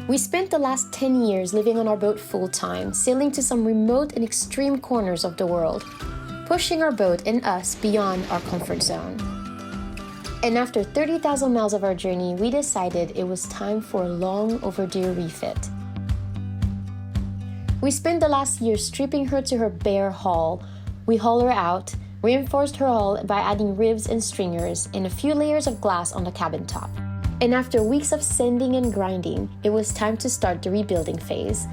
We spent the last 10 years living on our boat full-time, sailing to some remote and extreme corners of the world, pushing our boat and us beyond our comfort zone. And after 30,000 miles of our journey, we decided it was time for a long overdue refit. We spent the last year stripping her to her bare hull. We hauled her out, reinforced her hull by adding ribs and stringers, and a few layers of glass on the cabin top. And after weeks of sanding and grinding, it was time to start the rebuilding phase.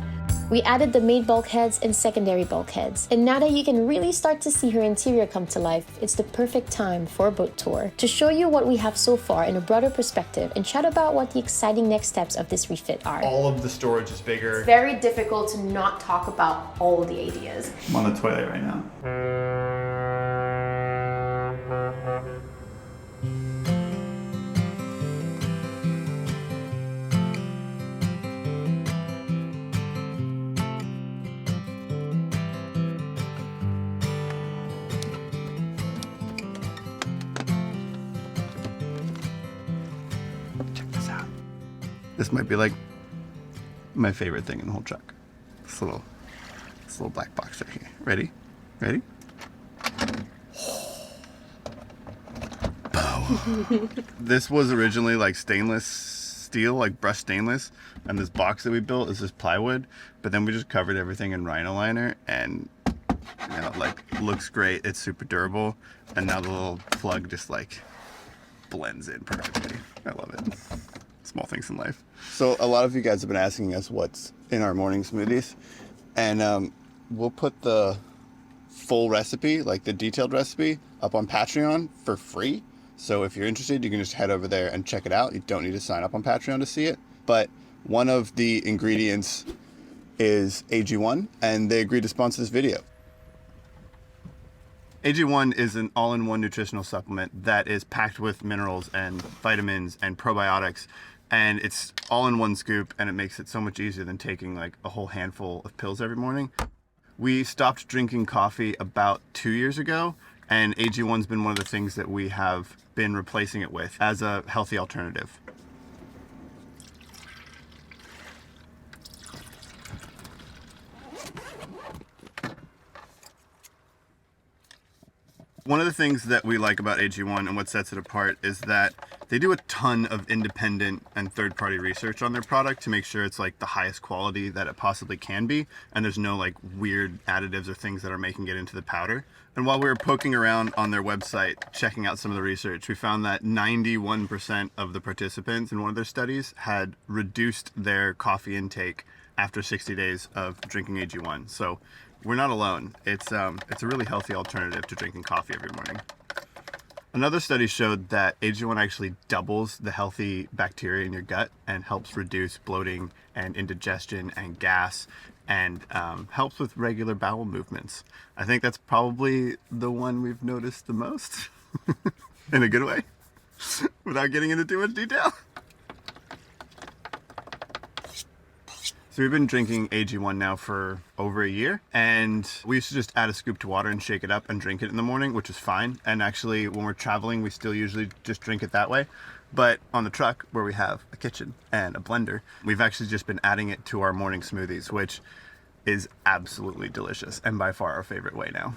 We added the main bulkheads and secondary bulkheads. And now that you can really start to see her interior come to life, it's the perfect time for a boat tour to show you what we have so far in a broader perspective and chat about what the exciting next steps of this refit are. All of the storage is bigger. It's very difficult to not talk about all the ideas. I'm on the toilet right now. This might be like my favorite thing in the whole truck. This little black box right here. Ready? Ready? Oh. This was originally like stainless steel, like brushed stainless, and this box that we built is just plywood. But then we just covered everything in rhino liner, and you know, like looks great. It's super durable, and now the little plug just like blends in perfectly. I love it. Small things in life. So a lot of you guys have been asking us what's in our morning smoothies, and we'll put the full recipe, like the detailed recipe, up on Patreon for free. So if you're interested, you can just head over there and check it out. You don't need to sign up on Patreon to see it. But one of the ingredients is AG1, and they agreed to sponsor this video. AG1 is an all-in-one nutritional supplement that is packed with minerals and vitamins and probiotics, and it's all in one scoop, and it makes it so much easier than taking like a whole handful of pills every morning. We stopped drinking coffee about 2 years ago, and AG1's been one of the things that we have been replacing it with as a healthy alternative. One of the things that we like about AG1 and what sets it apart is that they do a ton of independent and third-party research on their product to make sure it's like the highest quality that it possibly can be, and there's no like weird additives or things that are making it into the powder. And while we were poking around on their website, checking out some of the research, we found that 91% of the participants in one of their studies had reduced their coffee intake after 60 days of drinking AG1. So we're not alone. It's a really healthy alternative to drinking coffee every morning. Another study showed that AG1 actually doubles the healthy bacteria in your gut and helps reduce bloating and indigestion and gas, and helps with regular bowel movements. I think that's probably the one we've noticed the most, in a good way, without getting into too much detail. So we've been drinking AG1 now for over a year, and we used to just add a scoop to water and shake it up and drink it in the morning, which is fine. And actually, when we're traveling, we still usually just drink it that way. But on the truck, where we have a kitchen and a blender, we've actually just been adding it to our morning smoothies, which is absolutely delicious and by far our favorite way now.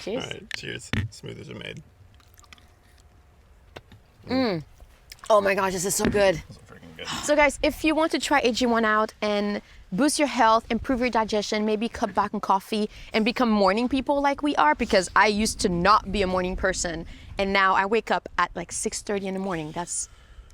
Cheers. All right, cheers. Smoothies are made. Oh my gosh, this is so good. Those are freaking good. So guys, if you want to try AG1 out and boost your health, improve your digestion, maybe cut back on coffee and become morning people like we are, because I used to not be a morning person and now I wake up at like 6:30 in the morning.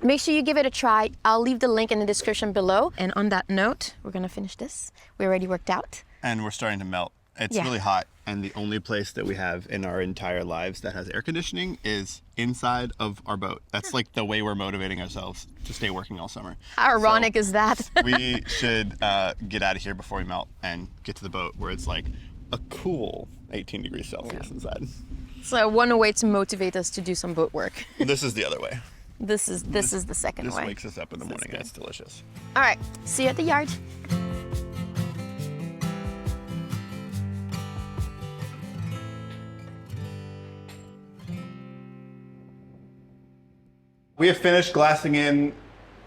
Make sure you give it a try. I'll leave the link in the description below. And on that note, we're gonna finish this. We already worked out. And we're starting to melt. It's really hot, and the only place that we have in our entire lives that has air conditioning is inside of our boat. That's like the way we're motivating ourselves to stay working all summer. How ironic is that? We should get out of here before we melt and get to the boat where it's like a cool 18 degrees Celsius inside. So one way to motivate us to do some boat work. This is the other way. This is the second way. This wakes us up in the morning and it's delicious. All right, see you at the yard. We have finished glassing in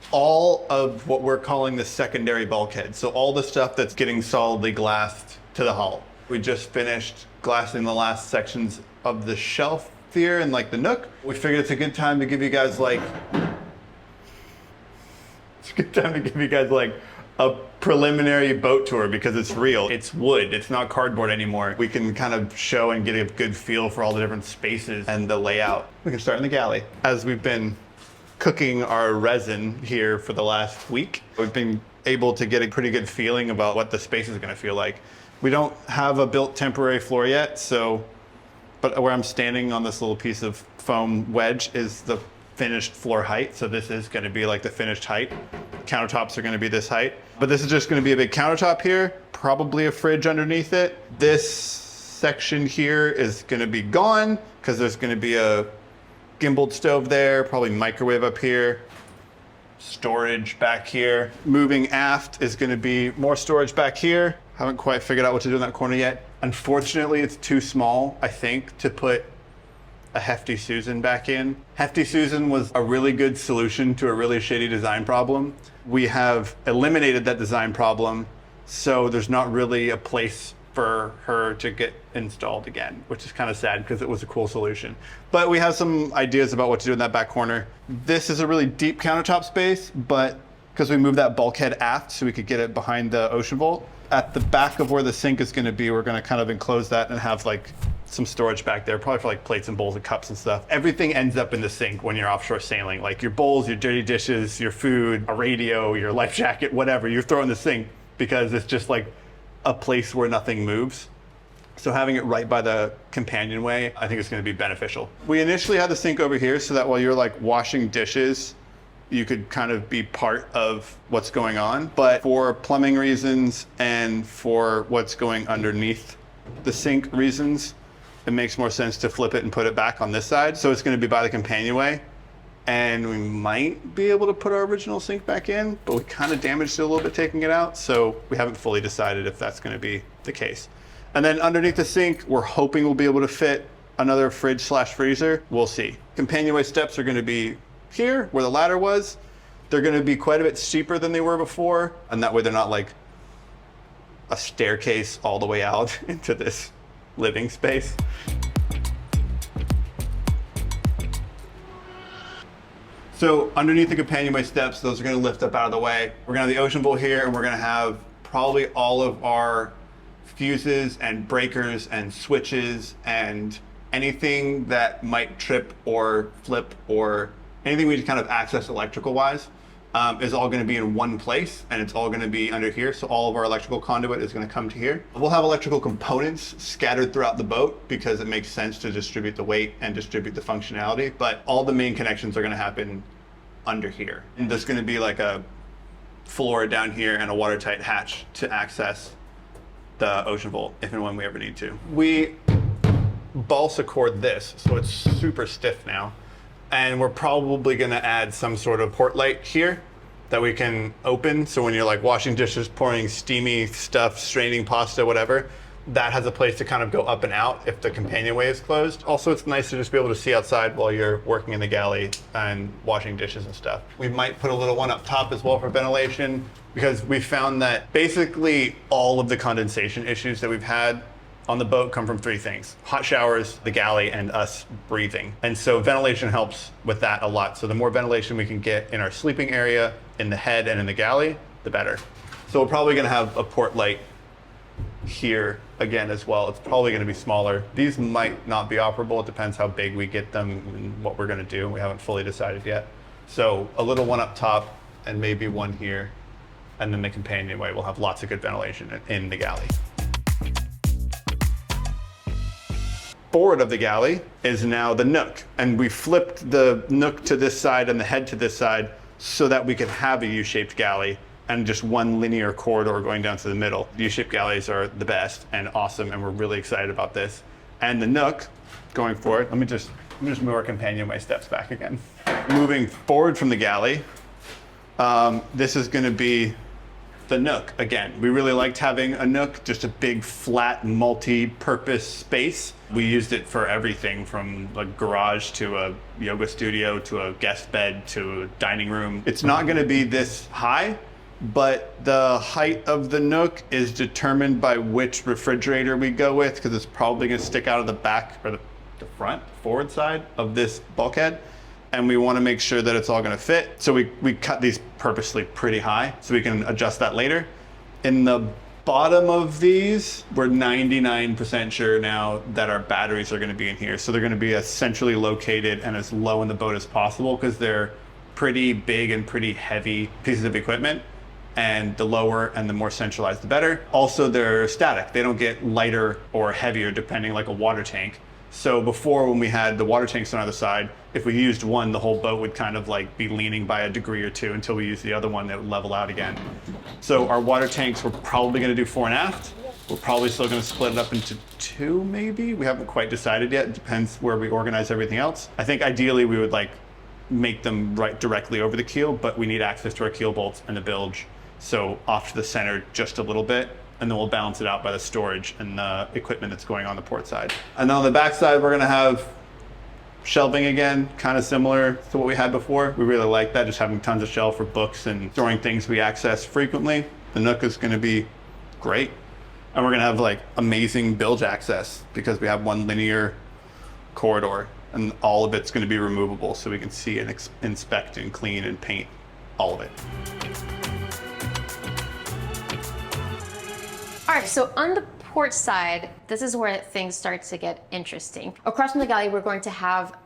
all of what we're calling the secondary bulkhead. So all the stuff that's getting solidly glassed to the hull. We just finished glassing the last sections of the shelf here and like the nook. We figured it's a good time to give you guys like, a preliminary boat tour because it's real. It's wood, it's not cardboard anymore. We can kind of show and get a good feel for all the different spaces and the layout. We can start in the galley. As we've been cooking our resin here for the last week, we've been able to get a pretty good feeling about what the space is gonna feel like. We don't have a built temporary floor yet, but where I'm standing on this little piece of foam wedge is the finished floor height. So this is gonna be like the finished height. Countertops are gonna be this height. But this is just gonna be a big countertop here, probably a fridge underneath it. This section here is gonna be gone because there's gonna be a gimbaled stove there, probably microwave up here, storage back here. Moving aft is gonna be more storage back here. Haven't quite figured out what to do in that corner yet. Unfortunately, it's too small, I think, to put a Hefty Susan back in. Hefty Susan was a really good solution to a really shitty design problem. We have eliminated that design problem, so there's not really a place for her to get installed again, which is kind of sad because it was a cool solution. But we have some ideas about what to do in that back corner. This is a really deep countertop space, but because we moved that bulkhead aft so we could get it behind the ocean vault, at the back of where the sink is going to be, we're going to kind of enclose that and have like some storage back there, probably for like plates and bowls and cups and stuff. Everything ends up in the sink when you're offshore sailing, like your bowls, your dirty dishes, your food, a radio, your life jacket, whatever, you throw in the sink because it's just like a place where nothing moves. So having it right by the companionway, I think it's going to be beneficial. We initially had the sink over here so that while you're like washing dishes, you could kind of be part of what's going on. But for plumbing reasons and for what's going underneath the sink reasons, it makes more sense to flip it and put it back on this side. So it's going to be by the companionway. And we might be able to put our original sink back in, but we kind of damaged it a little bit taking it out. So we haven't fully decided if that's going to be the case. And then underneath the sink, we're hoping we'll be able to fit another fridge/freezer. We'll see. Companionway steps are going to be here where the ladder was. They're going to be quite a bit steeper than they were before, and that way they're not like a staircase all the way out into this living space. So underneath the companionway steps, those are going to lift up out of the way. We're going to have the ocean bowl here, and we're going to have probably all of our fuses and breakers and switches and anything that might trip or flip or anything we just kind of access electrical wise is all going to be in one place, and it's all going to be under here. So all of our electrical conduit is going to come to here. We'll have electrical components scattered throughout the boat because it makes sense to distribute the weight and distribute the functionality, but all the main connections are going to happen under here. And there's going to be like a floor down here and a watertight hatch to access the ocean vault if and when we ever need to. We balsa cord this, so it's super stiff now. And we're probably gonna add some sort of port light here that we can open. So when you're like washing dishes, pouring steamy stuff, straining pasta, whatever, that has a place to kind of go up and out if the companionway is closed. Also, it's nice to just be able to see outside while you're working in the galley and washing dishes and stuff. We might put a little one up top as well for ventilation because we found that basically all of the condensation issues that we've had on the boat come from three things: hot showers, the galley, and us breathing. And so ventilation helps with that a lot. So the more ventilation we can get in our sleeping area, in the head, and in the galley, the better. So we're probably gonna have a port light here again as well. It's probably gonna be smaller. These might not be operable. It depends how big we get them and what we're gonna do. We haven't fully decided yet. So a little one up top and maybe one here. And then the companionway will have lots of good ventilation in the galley. Forward of the galley is now the nook, and we flipped the nook to this side and the head to this side so that we could have a U-shaped galley and just one linear corridor going down to the middle. U-shaped galleys are the best and awesome, and we're really excited about this. And the nook going forward, let me just move our companionway steps back again. Moving forward from the galley, this is going to be the nook. Again, we really liked having a nook, just a big, flat, multi-purpose space. We used it for everything from a garage to a yoga studio to a guest bed to a dining room. It's not going to be this high, but the height of the nook is determined by which refrigerator we go with, because it's probably going to stick out of the back or the front, forward side of this bulkhead. And we want to make sure that it's all going to fit. So we cut these purposely pretty high so we can adjust that later. In the bottom of these, we're 99% sure now that our batteries are going to be in here. So they're going to be as centrally located and as low in the boat as possible, because they're pretty big and pretty heavy pieces of equipment. And the lower and the more centralized, the better. Also, they're static. They don't get lighter or heavier depending, like a water tank. So before, when we had the water tanks on either side, if we used one, the whole boat would kind of like be leaning by a degree or two until we used the other one that would level out again. So our water tanks, we're probably going to do fore and aft. We're probably still going to split it up into 2, maybe. We haven't quite decided yet. It depends where we organize everything else. I think ideally we would like make them right directly over the keel, but we need access to our keel bolts and the bilge. So off to the center just a little bit, and then we'll balance it out by the storage and the equipment that's going on the port side. And then on the back side, we're gonna have shelving again, kind of similar to what we had before. We really like that, just having tons of shelf for books and storing things we access frequently. The nook is gonna be great. And we're gonna have like amazing bilge access because we have one linear corridor, and all of it's gonna be removable so we can see and inspect and clean and paint all of it. All right, so on the port side, this is where things start to get interesting. Across from the galley, we're going to have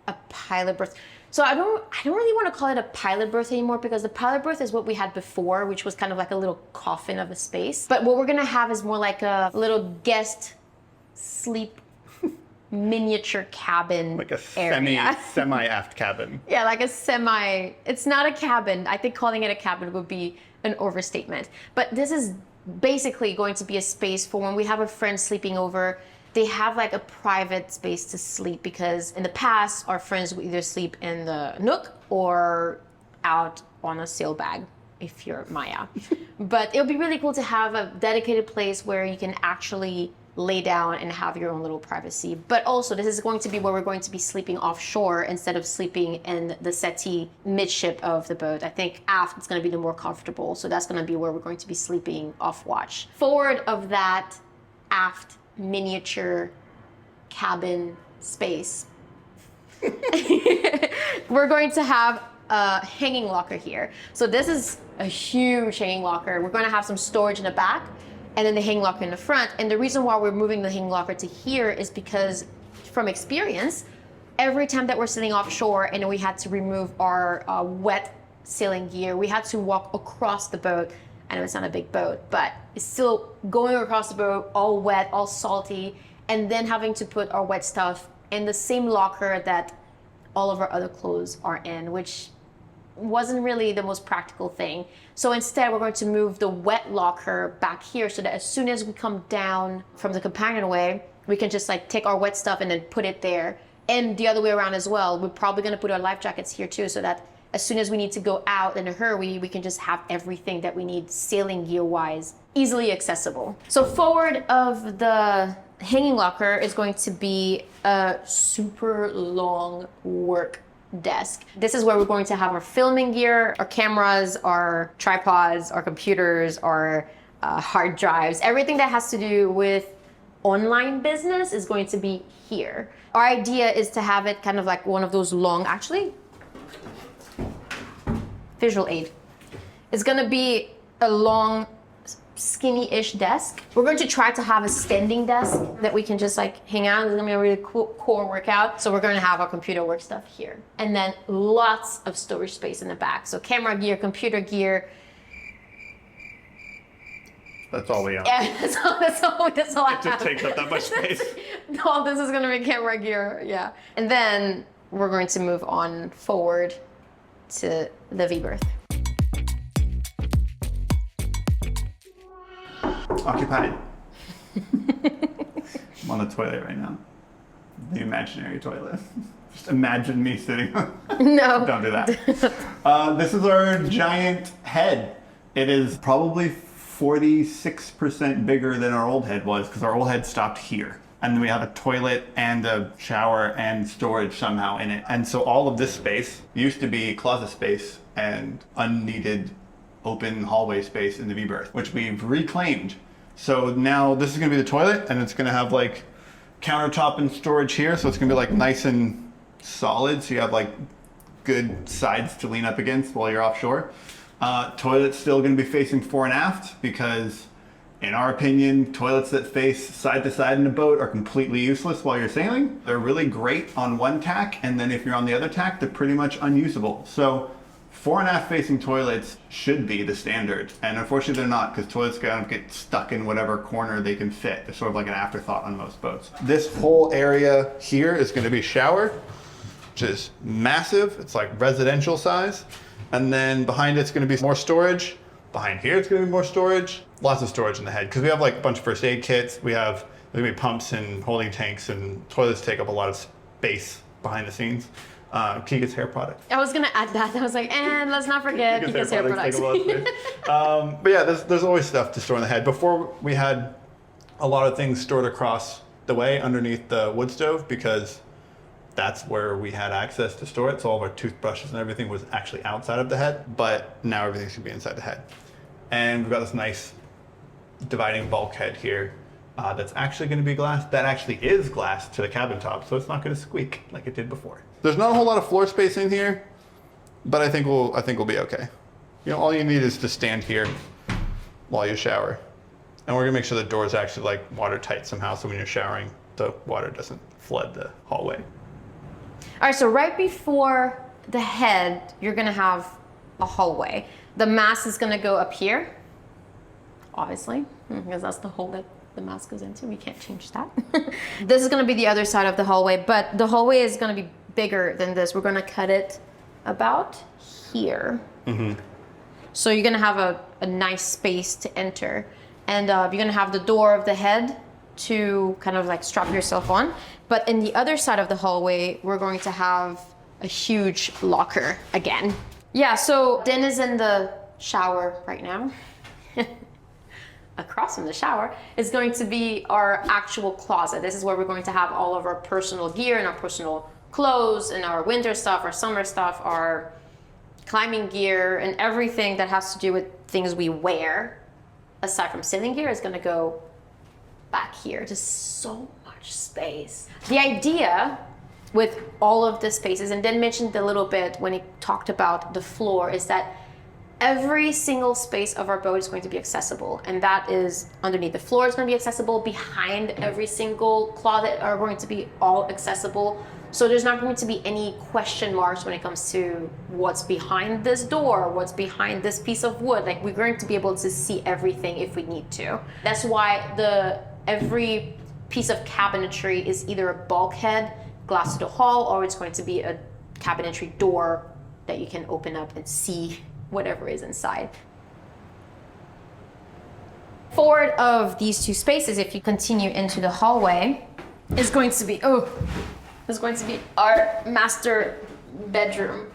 a pilot berth. So I don't really want to call it a pilot berth anymore, because the pilot berth is what we had before, which was kind of like a little coffin of a space. But what we're gonna have is more like a little guest sleep miniature cabin, like a area. semi-aft cabin. Yeah, like a semi, it's not a cabin. I think calling it a cabin would be an overstatement. But this is basically going to be a space for when we have a friend sleeping over. They have like a private space to sleep, because in the past our friends would either sleep in the nook or out on a sail bag if you're Maya. But it would be really cool to have a dedicated place where you can actually lay down and have your own little privacy. But also, this is going to be where we're going to be sleeping offshore instead of sleeping in the settee midship of the boat. I think aft it's going to be the more comfortable, so that's going to be where we're going to be sleeping off watch. Forward of that aft miniature cabin space, we're going to have a hanging locker here. So this is a huge hanging locker. We're going to have some storage in the back, and then the hang locker in the front. And the reason why we're moving the hang locker to here is because, from experience, every time that we're sailing offshore and we had to remove our wet sailing gear, we had to walk across the boat. I know it's not a big boat, but it's still going across the boat, all wet, all salty, and then having to put our wet stuff in the same locker that all of our other clothes are in, which wasn't really the most practical thing. So instead, we're going to move the wet locker back here so that as soon as we come down from the companionway, we can just like take our wet stuff and then put it there. And the other way around as well. We're probably going to put our life jackets here too, so that as soon as we need to go out in a hurry, we can just have everything that we need sailing gear wise easily accessible. So forward of the hanging locker is going to be a super long work desk. This is where we're going to have our filming gear, our cameras, our tripods, our computers, our hard drives. Everything that has to do with online business is going to be here. Our idea is to have it kind of like one of those long, actually, visual aid. It's gonna be a long, skinny-ish desk. We're going to try to have a standing desk that we can just like hang out. It's gonna be a really cool core workout. So we're gonna have our computer work stuff here. And then lots of storage space in the back. So camera gear, computer gear. That's all we own. Yeah, that's all I have. It just takes up that much space. All this is gonna be camera gear, yeah. And then we're going to move on forward to the V-berth. Occupied. I'm on the toilet right now. The imaginary toilet. Just imagine me sitting on. No. Don't do that. This is our giant head It is probably 46% bigger than our old head was, because our old head stopped here. And then we have a toilet and a shower and storage somehow in it. And so all of this space used to be closet space and unneeded open hallway space in the V-berth, which we've reclaimed. So now this is gonna be the toilet, and it's gonna have like countertop and storage here. So it's gonna be like nice and solid. So you have like good sides to lean up against while you're offshore. Toilet's still gonna be facing fore and aft, because in our opinion, toilets that face side to side in a boat are completely useless while you're sailing. They're really great on one tack, and then if you're on the other tack, they're pretty much unusable. So fore and aft facing toilets should be the standard, and unfortunately they're not, because toilets kind of get stuck in whatever corner they can fit. It's sort of like an afterthought on most boats. This whole area here is going to be shower, which is massive. It's like residential size. And then behind it's going to be more storage. Behind here it's going to be more storage. Lots of storage in the head, because we have like a bunch of first aid kits. There's going to be pumps and holding tanks, and toilets take up a lot of space behind the scenes. Keegan's hair product. I was gonna add that. I was like, and let's not forget Keegan's hair products. Take a lot of space. But yeah, there's always stuff to store in the head. Before, we had a lot of things stored across the way underneath the wood stove, because that's where we had access to store it. So all of our toothbrushes and everything was actually outside of the head, but now everything should be inside the head. And we've got this nice dividing bulkhead here that's actually going to be glass. That actually is glass to the cabin top, so it's not going to squeak like it did before. There's not a whole lot of floor space in here, but I think we'll be okay. You know, all you need is to stand here while you shower. And we're gonna make sure the door is actually like watertight somehow, so when you're showering, the water doesn't flood the hallway. All right, so right before the head, you're gonna have a hallway. The mast is gonna go up here, obviously, because that's the hole that the mast goes into. We can't change that. This is gonna be the other side of the hallway, but the hallway is gonna be bigger than this. We're gonna cut it about here. Mm-hmm. So you're gonna have a nice space to enter. And you're gonna have the door of the head to kind of like strap yourself on. But in the other side of the hallway, we're going to have a huge locker again. Yeah, so Den is in the shower right now. Across from the shower is going to be our actual closet. This is where we're going to have all of our personal gear and our personal clothes and our winter stuff, our summer stuff, our climbing gear, and everything that has to do with things we wear, aside from sailing gear, is gonna go back here. Just so much space. The idea with all of the spaces, and Dan mentioned a little bit when he talked about the floor, is that every single space of our boat is going to be accessible, and that is underneath the floor is going to be accessible, behind every single closet are going to be all accessible. So there's not going to be any question marks when it comes to what's behind this door, what's behind this piece of wood. Like, we're going to be able to see everything if we need to. That's why every piece of cabinetry is either a bulkhead, glass to the hull, or it's going to be a cabinetry door that you can open up and see whatever is inside. Forward of these two spaces, if you continue into the hallway, is going to be our master bedroom.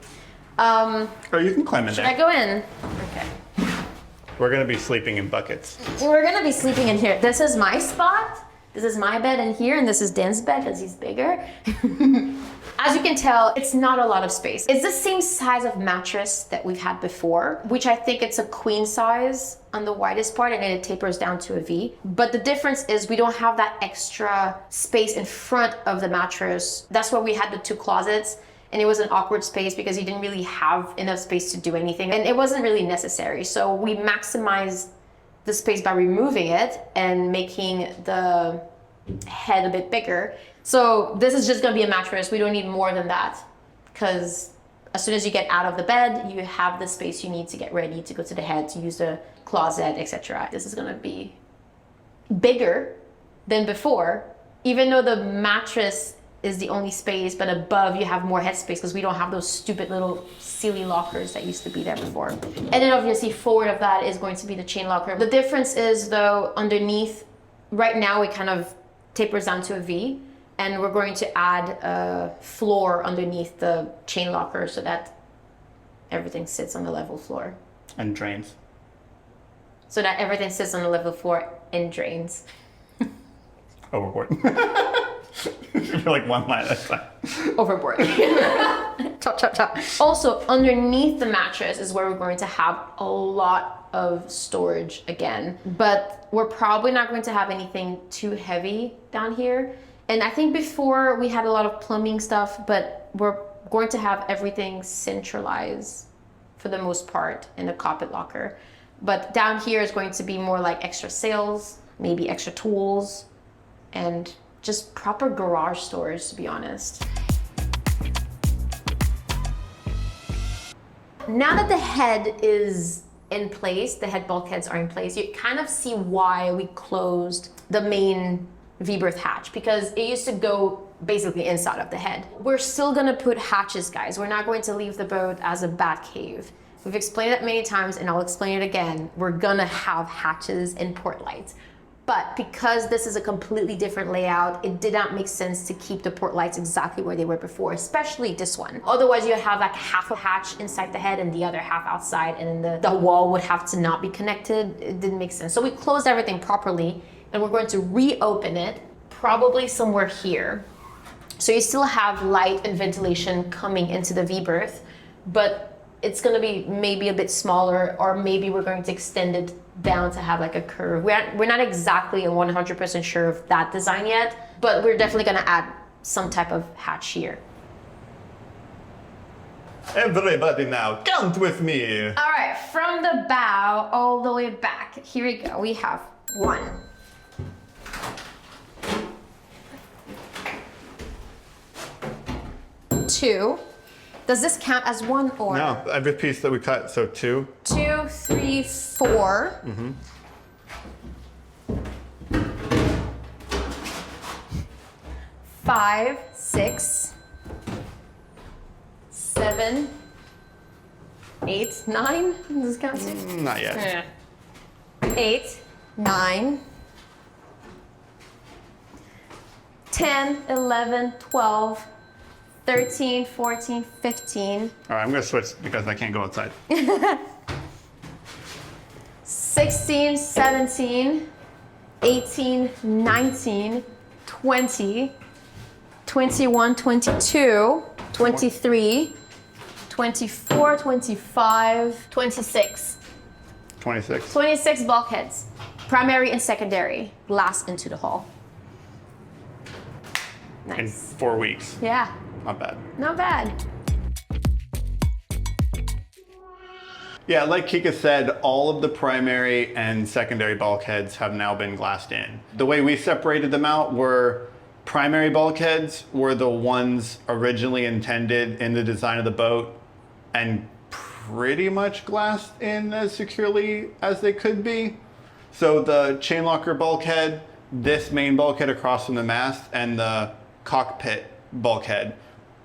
Oh, you can climb in Should there. I go in? Okay. We're gonna be sleeping in buckets. We're gonna be sleeping in here. This is my spot. This is my bed in here, and this is Dan's bed because he's bigger. As you can tell, it's not a lot of space. It's the same size of mattress that we've had before, which I think it's a queen size on the widest part, and then it tapers down to a V. But the difference is we don't have that extra space in front of the mattress. That's why we had the two closets, and it was an awkward space because you didn't really have enough space to do anything, and it wasn't really necessary. So we maximized the space by removing it and making the head a bit bigger. So this is just gonna be a mattress. We don't need more than that, because as soon as you get out of the bed, you have the space you need to get ready to go to the head, to use the closet, etc. This is gonna be bigger than before, even though the mattress is the only space, but above you have more headspace because we don't have those stupid little silly lockers that used to be there before. And then obviously forward of that is going to be the chain locker. The difference is though, underneath, right now it kind of tapers down to a V, and we're going to add a floor underneath the chain locker so that everything sits on the level floor. And drains. so that everything sits on the level floor and drains. Overboard. You're like one line at a time. Overboard. Chop, chop, chop. Also, underneath the mattress is where we're going to have a lot of storage again, but we're probably not going to have anything too heavy down here. And I think before we had a lot of plumbing stuff, but we're going to have everything centralized for the most part in the carpet locker. But down here is going to be more like extra sails, maybe extra tools, and just proper garage storage, to be honest. Now that the head is in place, the head bulkheads are in place, you kind of see why we closed the main V-berth hatch, because it used to go basically inside of the head. We're still gonna put hatches, guys. We're not going to leave the boat as a bat cave. We've explained it many times and I'll explain it again. We're gonna have hatches and port lights. But because this is a completely different layout, it did not make sense to keep the port lights exactly where they were before, especially this one. Otherwise, you have like half a hatch inside the head and the other half outside, and then the wall would have to not be connected. It didn't make sense. So we closed everything properly, and we're going to reopen it, probably somewhere here. So you still have light and ventilation coming into the V-berth, but it's gonna be maybe a bit smaller, or maybe we're going to extend it down to have like a curve. We're not exactly 100% sure of that design yet, but we're definitely gonna add some type of hatch here. Everybody now, count with me. All right, from the bow all the way back, here we go. We have 1, 2. Does this count as 1 or? No, every piece that we cut, so 2. 2, 3, 4. 5, 6, 7, 8, 9. Does this count too? Not yet. 8, 9, 10, 11, 12, 13, 14, 15. All right, I'm gonna switch because I can't go outside. 16, 17, 18, 19, 20, 21, 22, 23, 24, 25, 26. 26. 26 bulkheads, primary and secondary, glass into the hull. In Nice. 4 weeks. Yeah, Not bad. not bad. Yeah, like Kika said, all of the primary and secondary bulkheads have now been glassed in. The way we separated them out were primary bulkheads were the ones originally intended in the design of the boat and pretty much glassed in as securely as they could be. So the chain locker bulkhead, this main bulkhead across from the mast, and the cockpit bulkhead.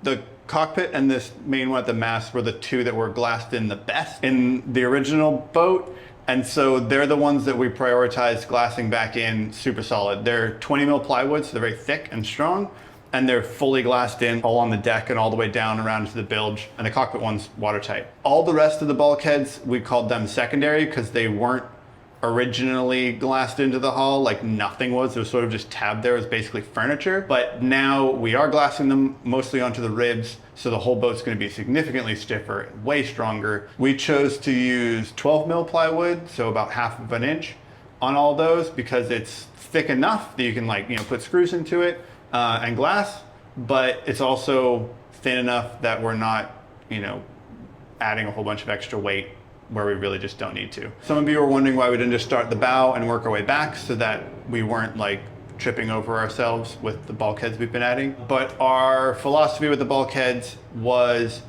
The cockpit and this main one at the mast were the two that were glassed in the best in the original boat. And so they're the ones that we prioritized glassing back in super solid. They're 20 mil plywood, so they're very thick and strong. And they're fully glassed in all on the deck and all the way down around to the bilge. And the cockpit one's watertight. All the rest of the bulkheads, we called them secondary because they weren't originally glassed into the hull, like nothing was. It was sort of just tabbed there as basically furniture. But now we are glassing them mostly onto the ribs, so the whole boat's going to be significantly stiffer, way stronger. We chose to use 12 mil plywood, so about half of an inch on all those, because it's thick enough that you can put screws into it and glass, but it's also thin enough that we're not adding a whole bunch of extra weight where we really just don't need to. Some of you were wondering why we didn't just start the bow and work our way back so that we weren't tripping over ourselves with the bulkheads we've been adding. But our philosophy with the bulkheads was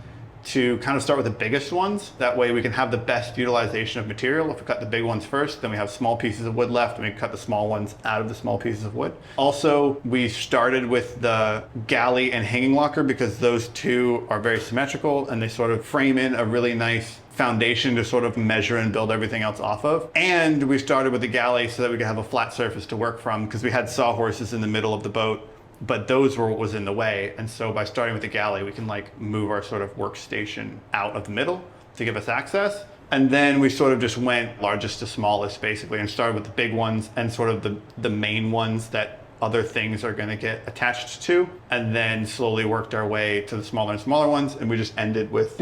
to kind of start with the biggest ones. That way we can have the best utilization of material. If we cut the big ones first, then we have small pieces of wood left, and we cut the small ones out of the small pieces of wood. Also, we started with the galley and hanging locker because those two are very symmetrical and they sort of frame in a really nice foundation to sort of measure and build everything else off of. And we started with the galley so that we could have a flat surface to work from, because we had sawhorses in the middle of the boat, but those were what was in the way. And so by starting with the galley, we can move our sort of workstation out of the middle to give us access. And then we sort of just went largest to smallest basically, and started with the big ones and sort of the main ones that other things are going to get attached to, and then slowly worked our way to the smaller and smaller ones. And we just ended with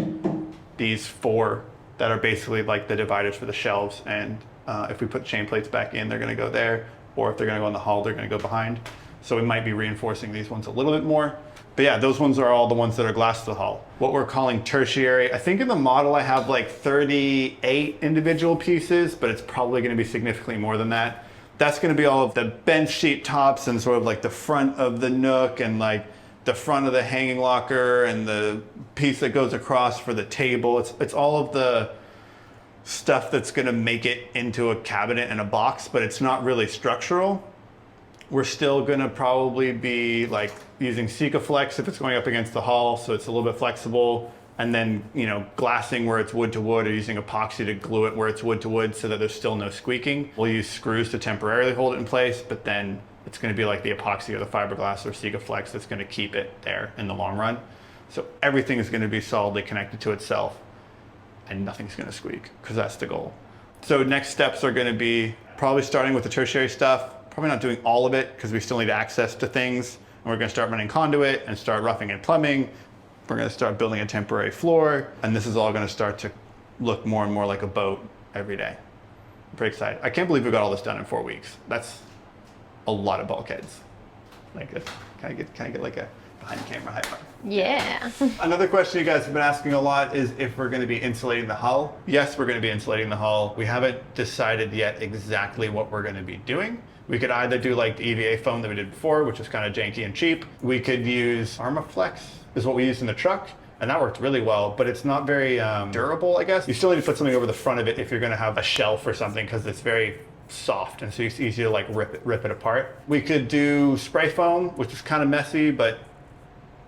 these 4 that are basically like the dividers for the shelves. And if we put chain plates back in, they're going to go there, or if they're going to go in the hull, they're going to go behind. So we might be reinforcing these ones a little bit more. But yeah, those ones are all the ones that are glass to the hull. What we're calling tertiary, I think in the model I have like 38 individual pieces, but it's probably going to be significantly more than that. That's going to be all of the bench seat tops and sort of like the front of the nook and like the front of the hanging locker and the piece that goes across for the table. It's all of the stuff that's going to make it into a cabinet and a box, but it's not really structural. We're still going to probably be like using Sikaflex if it's going up against the hull, so it's a little bit flexible. And then, you know, glassing where it's wood to wood, or using epoxy to glue it where it's wood to wood so that there's still no squeaking. We'll use screws to temporarily hold it in place, but then it's going to be like the epoxy or the fiberglass or Sikaflex that's going to keep it there in the long run. So everything is going to be solidly connected to itself and nothing's going to squeak, because that's the goal. So next steps are going to be probably starting with the tertiary stuff. Probably not doing all of it because we still need access to things. And we're going to start running conduit and start roughing and plumbing. We're going to start building a temporary floor. And this is all going to start to look more and more like a boat every day. I'm pretty excited. I can't believe we got all this done in 4 weeks. That's a lot of bulkheads. Like, can I get like a behind the camera high five? Yeah. Another question you guys have been asking a lot is if we're going to be insulating the hull. Yes, we're going to be insulating the hull. We haven't decided yet exactly what we're going to be doing. We could either do like the EVA foam that we did before, which is kind of janky and cheap. We could use Armaflex, is what we used in the truck, and that worked really well, but it's not very durable, I guess. You still need to put something over the front of it if you're going to have a shelf or something, because it's very soft, and so it's easy to like rip it apart. We could do spray foam, which is kind of messy, but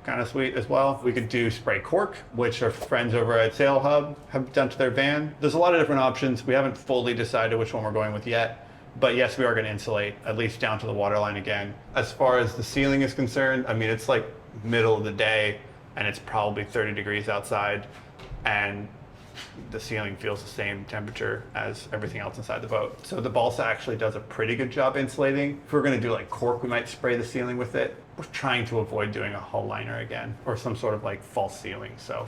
kind of sweet as well. We could do spray cork, which our friends over at Sail Hub have done to their van. There's a lot of different options. We haven't fully decided which one we're going with yet. But yes, we are going to insulate, at least down to the waterline again. As far as the ceiling is concerned, I mean, it's like middle of the day and it's probably 30 degrees outside, and the ceiling feels the same temperature as everything else inside the boat. So the balsa actually does a pretty good job insulating. If we're going to do like cork, we might spray the ceiling with it. We're trying to avoid doing a hull liner again, or some sort of like false ceiling. So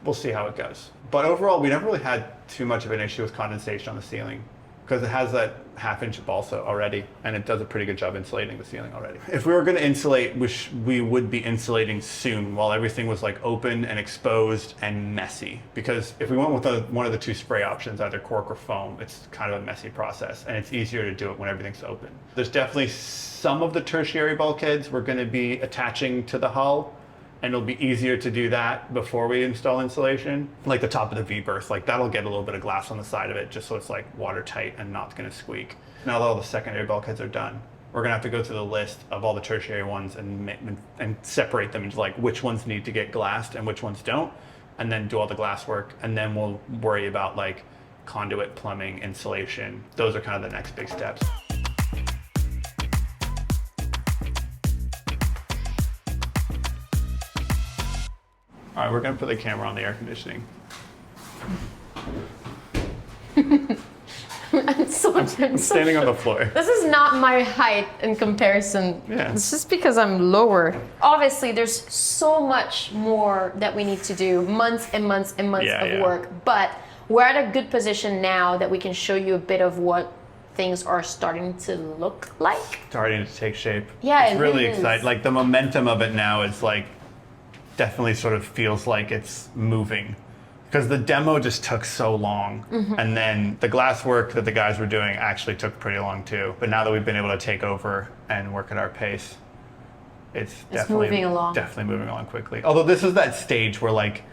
we'll see how it goes. But overall, we never really had too much of an issue with condensation on the ceiling, because it has that 1/2 inch balsa already, and it does a pretty good job insulating the ceiling already. If we were going to insulate, which we would be insulating soon while everything was like open and exposed and messy, because if we went with one of the 2 spray options, either cork or foam, it's kind of a messy process, and it's easier to do it when everything's open. There's definitely some of the tertiary bulkheads we're going to be attaching to the hull, and it'll be easier to do that before we install insulation. Like the top of the V-berth, like that'll get a little bit of glass on the side of it just so it's like watertight and not gonna squeak. Now that all the secondary bulkheads are done, we're gonna have to go through the list of all the tertiary ones and separate them into like which ones need to get glassed and which ones don't, and then do all the glass work, and then we'll worry about like conduit, plumbing, insulation. Those are kind of the next big steps. All right, we're gonna put the camera on the air conditioning. I'm standing on the floor. This is not my height in comparison. Yeah. It's just because I'm lower. Obviously, there's so much more that we need to do, months and months and months of work, but we're at a good position now that we can show you a bit of what things are starting to look like. Starting to take shape. Yeah, it's really exciting. Like the momentum of it now is like, definitely sort of feels like it's moving, because the demo just took so long. And then the glass work that the guys were doing actually took pretty long too. But now that we've been able to take over and work at our pace, it's definitely moving along quickly. Although this is that stage where like,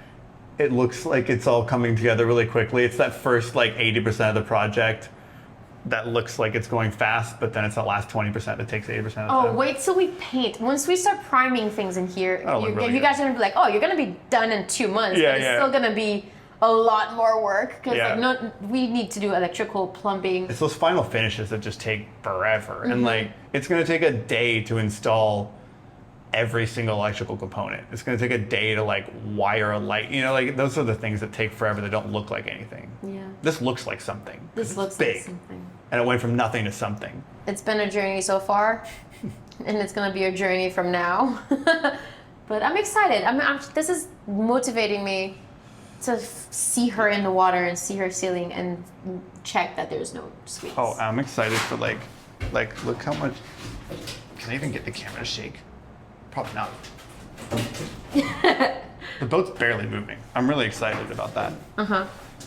it looks like it's all coming together really quickly. It's that first like 80% of the project that looks like it's going fast, but then it's that last 20% that takes 80% of the time. Oh, wait till we paint. Once we start priming things in here, you guys are gonna be like, oh, you're gonna be done in 2 months, but it's still gonna be a lot more work, because we need to do electrical, plumbing. It's those final finishes that just take forever. And like, it's gonna take a day to install every single electrical component. It's going to take a day to like wire a light. You know, like those are the things that take forever that don't look like anything. Yeah. This looks like something. This looks big, like something. and it went from nothing to something. It's been a journey so far, and it's gonna be a journey from now. But I'm excited. This is motivating me to see her in the water and see her sailing and check that there's no squeaks. Oh, I'm excited for like look how much. Can I even get the camera to shake? Probably not. The boat's barely moving. I'm really excited about that.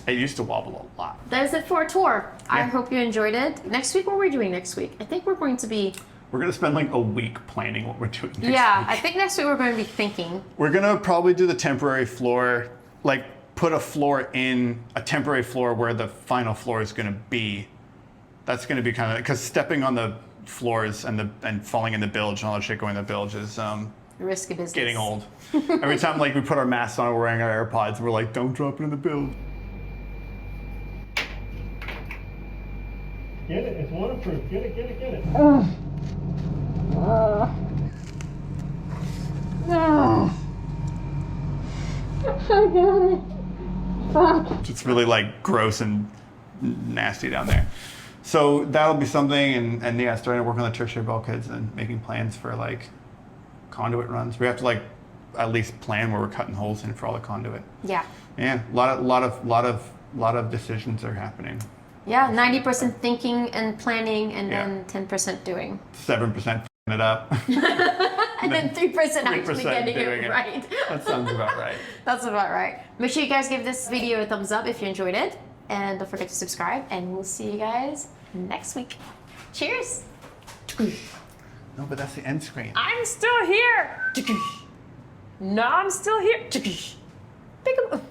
It used to wobble a lot. That is it for our tour. I Yeah. hope you enjoyed it. Next week, what are we doing next week? I think we're going to be... We're gonna spend like a week planning what we're doing next Yeah, week. I think next week we're going to be thinking. We're gonna probably do the temporary floor, like put a floor in a temporary floor where the final floor is gonna be. That's gonna be kind of, because stepping on the floors and falling in the bilge and all that shit going in the bilge is Risky business. getting old. Every time like we put our masks on, we're wearing our AirPods, we're like, don't drop it in the bilge. Get it, it's waterproof. Get it, get it, get it. It's really like gross and nasty down there. So that'll be something, and yeah, starting to work on the tertiary bulkheads and making plans for like conduit runs. We have to like at least plan where we're cutting holes in for all the conduit. Yeah. Yeah, a lot of decisions are happening. Yeah, 90% thinking and planning, and Yeah. then 10% doing. 7% it up. And then 3% actually 3% getting doing it it. right. That sounds about right. That's about right. Make sure you guys give this video a thumbs up if you enjoyed it. And don't forget to subscribe. And we'll see you guys next week. Cheers. No, but that's the end screen. I'm still here. No, I'm still here. Pick 'em up.